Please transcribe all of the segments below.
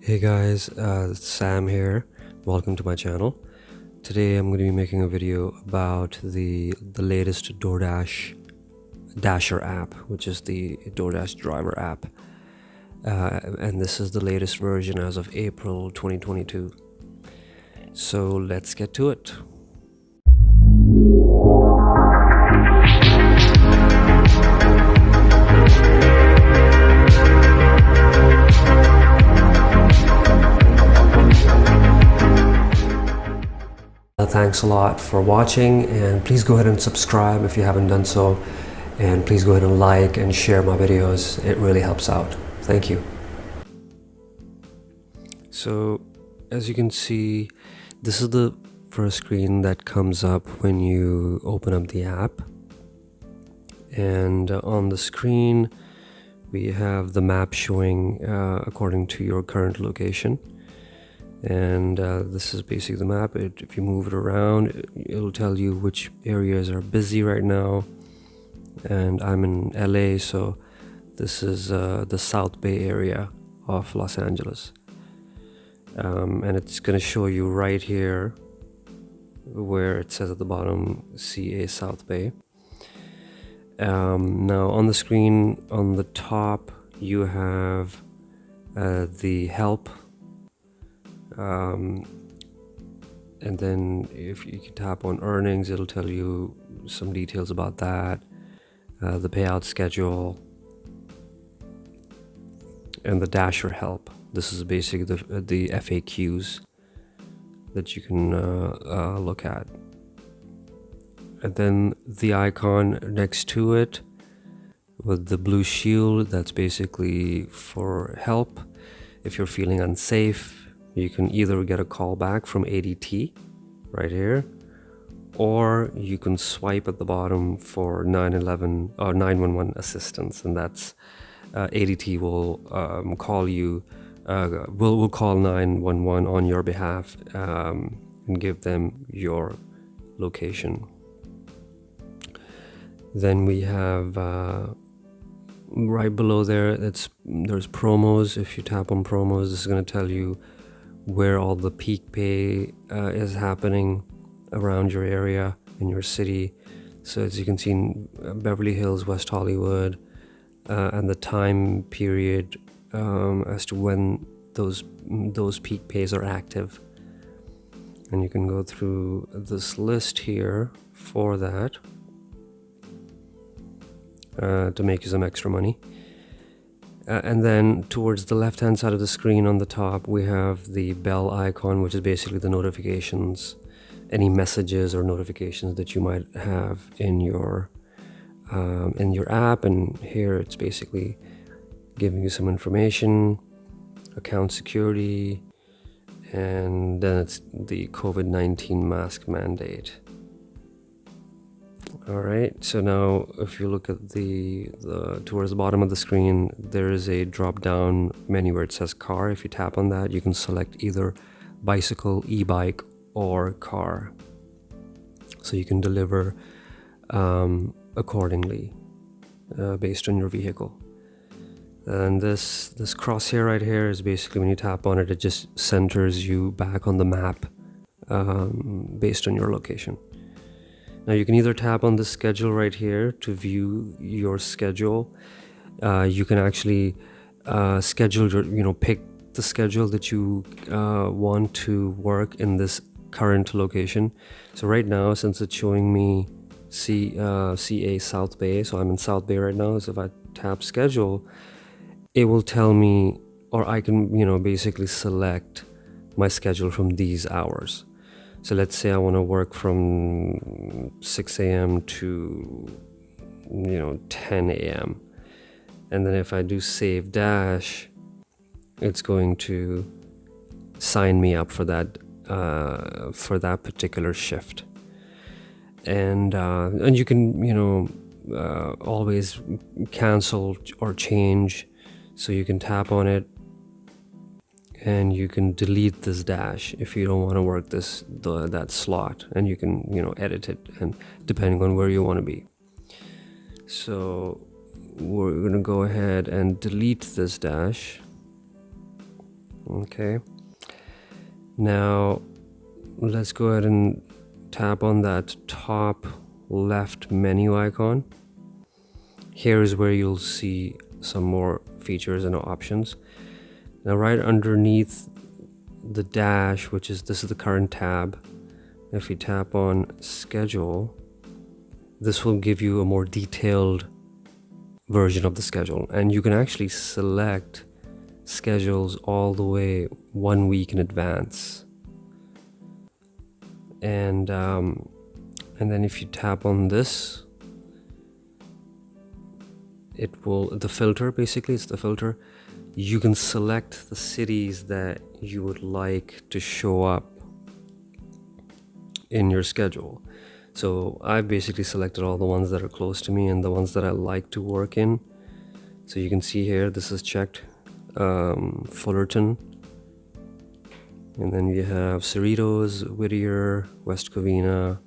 Hey guys, it's Sam here. Welcome to my channel. Today I'm going to be making a video about the latest DoorDash Dasher app, which is the DoorDash driver app. And this is the latest version as of April 2022. So let's get to it. Thanks a lot for watching, and please go ahead and subscribe if you haven't done so, and please go ahead and like and share my videos. It really helps out. Thank you. So as you can see, this is the first screen that comes up when you open up the app, and on the screen we have the map showing according to your current location. And this is basically the map. If you move it around, it'll tell you which areas are busy right now. And I'm in LA, so this is the South Bay area of Los Angeles. And it's going to show you right here where it says at the bottom CA South Bay. Now on the screen on the top you have the help. And then if you can tap on earnings, it'll tell you some details about that, the payout schedule, and the Dasher help. This is basically the FAQs that you can look at. And then the icon next to it with the blue shield, that's basically for help. If you're feeling unsafe, you can either get a call back from ADT right here, or you can swipe at the bottom for 911 or 911 assistance, and that's ADT will call you, will call 911 on your behalf and give them your location. Then we have right below there, there's promos. If you tap on promos, this is going to tell you where all the peak pay is happening around your area in your city. So as you can see in Beverly Hills, West Hollywood, and the time period as to when those peak pays are active. And you can go through this list here for that to make you some extra money. And then towards the left hand side of the screen on the top, we have the bell icon, which is basically the notifications, any messages or notifications that you might have in your app. And here it's basically giving you some information, account security, and then it's the COVID-19 mask mandate. All right, so now if you look at the towards the bottom of the screen, there is a drop down menu where it says car. If you tap on that, you can select either bicycle, e-bike, or car, so you can deliver accordingly based on your vehicle. And this crosshair right here is basically when you tap on it, it just centers you back on the map based on your location. Now you can either tap on the schedule right here to view your schedule. You can actually schedule your, pick the schedule that you want to work in this current location. So right now, since it's showing me CA South Bay, so I'm in South Bay right now. So if I tap schedule, it will tell me, or I can, basically select my schedule from these hours. So let's say I want to work from 6 a.m. to 10 a.m. and then if I do save dash, it's going to sign me up for that particular shift. And you can always cancel or change. So you can tap on it and you can delete this dash if you don't want to work that slot, and you can edit it, and depending on where you want to be. So we're gonna go ahead and delete this dash. Okay, now let's go ahead and tap on that top left menu icon. Here is where you'll see some more features and options. Now right underneath the dash, which is, this is the current tab, if you tap on schedule, this will give you a more detailed version of the schedule, and you can actually select schedules all the way 1 week in advance. And then if you tap on this, it will, the filter, basically it's the filter, you can select the cities that you would like to show up in your schedule. So I've basically selected all the ones that are close to me and the ones that I like to work in. So you can see here, this is checked. Fullerton, and then we have Cerritos, Whittier, West Covina,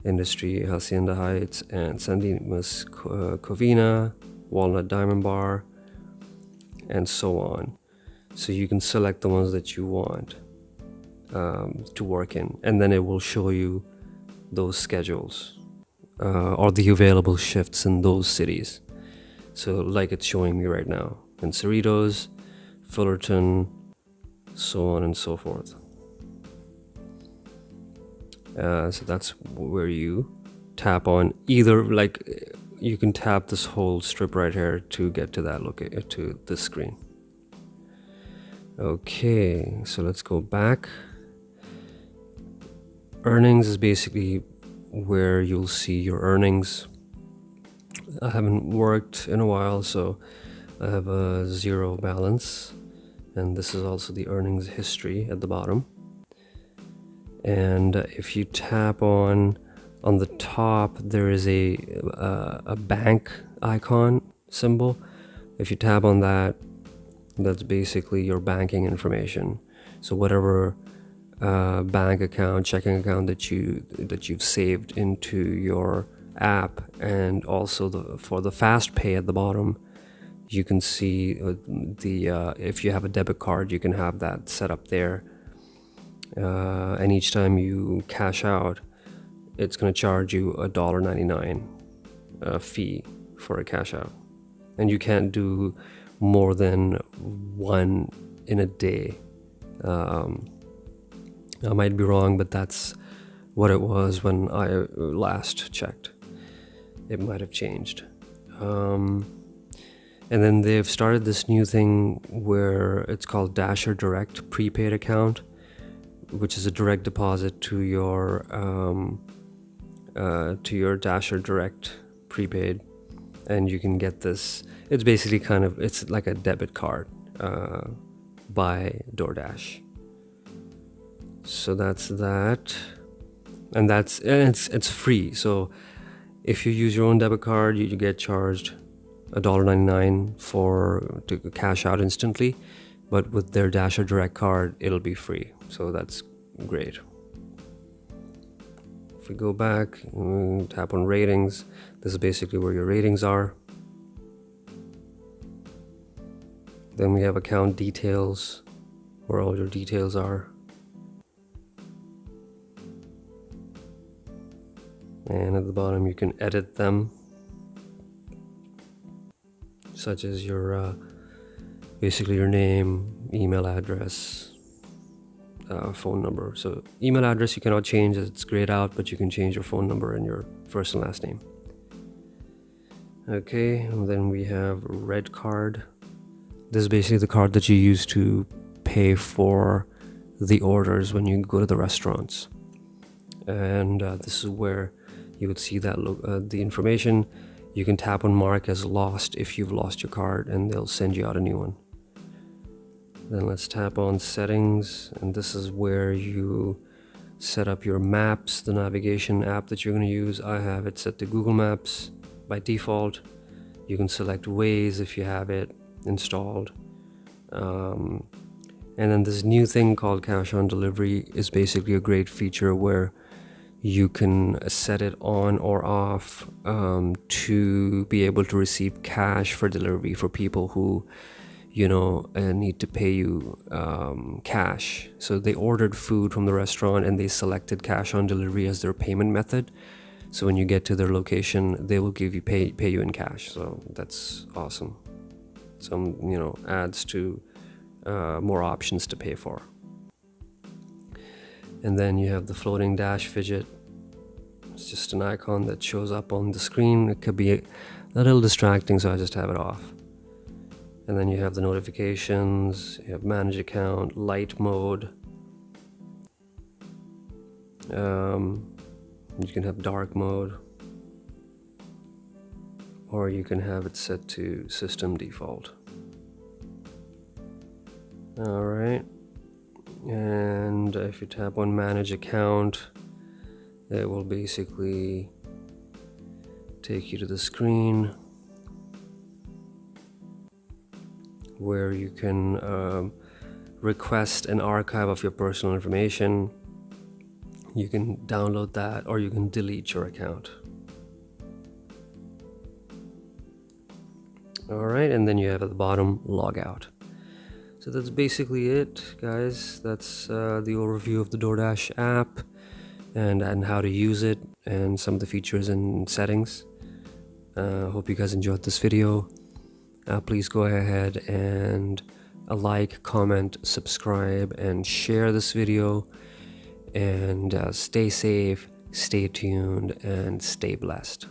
Industry, Hacienda Heights, and San Dimas Covina, Walnut Diamond Bar, and so on. So you can select the ones that you want to work in, and then it will show you those schedules or the available shifts in those cities. So like it's showing me right now in Cerritos, Fullerton, so on and so forth. So that's where you tap on either, like you can tap this whole strip right here to get to that to this screen. Okay, so let's go back. Earnings is basically where you'll see your earnings. I haven't worked in a while, so I have a 0 balance, and this is also the earnings history at the bottom. And if you tap on the top, there is a bank icon symbol. If you tap on that, that's basically your banking information. So whatever bank account, checking account that you've saved into your app, and also for the fastpay at the bottom, you can see if you have a debit card, you can have that set up there, and each time you cash out, it's going to charge you a $1.99 fee for a cash out, and you can't do more than one in a day. I might be wrong, but that's what it was when I last checked. It might have changed. And then they've started this new thing where it's called Dasher Direct prepaid account, which is a direct deposit to your Dasher Direct prepaid, and you can get this. It's basically it's like a debit card by DoorDash. So that's that, and it's free. So if you use your own debit card, you get charged $1.99 to cash out instantly, but with their Dasher Direct card, it'll be free. So that's great. If we go back, tap on ratings, this is basically where your ratings are. Then we have account details, where all your details are. And at the bottom, you can edit them, such as your basically your name, email address, phone number. So email address you cannot change, it's grayed out, but you can change your phone number and your first and last name. Okay, and then we have red card. This is basically the card that you use to pay for the orders when you go to the restaurants. And this is where you would see that the information. You can tap on mark as lost if you've lost your card, and they'll send you out a new one. Then let's tap on settings, and this is where you set up your maps, the navigation app that you're going to use. I have it set to Google Maps by default. You can select Waze if you have it installed. And then this new thing called cash on delivery is basically a great feature where you can set it on or off to be able to receive cash for delivery for people who need to pay you cash. So they ordered food from the restaurant and they selected cash on delivery as their payment method. So when you get to their location, they will pay you in cash. So that's awesome. Some adds to more options to pay for. And then you have the floating dash fidget. It's just an icon that shows up on the screen. It could be a little distracting, so I just have it off. And then you have the notifications, you have manage account, light mode. You can have dark mode, or you can have it set to system default. All right. And if you tap on manage account, it will basically take you to the screen where you can request an archive of your personal information. You can download that, or you can delete your account. All right, and then you have at the bottom log out. So that's basically it, guys. That's the overview of the DoorDash app and how to use it and some of the features and settings. Hope you guys enjoyed this video. Please go ahead and like, comment, subscribe, and share this video. And stay safe, stay tuned, and stay blessed.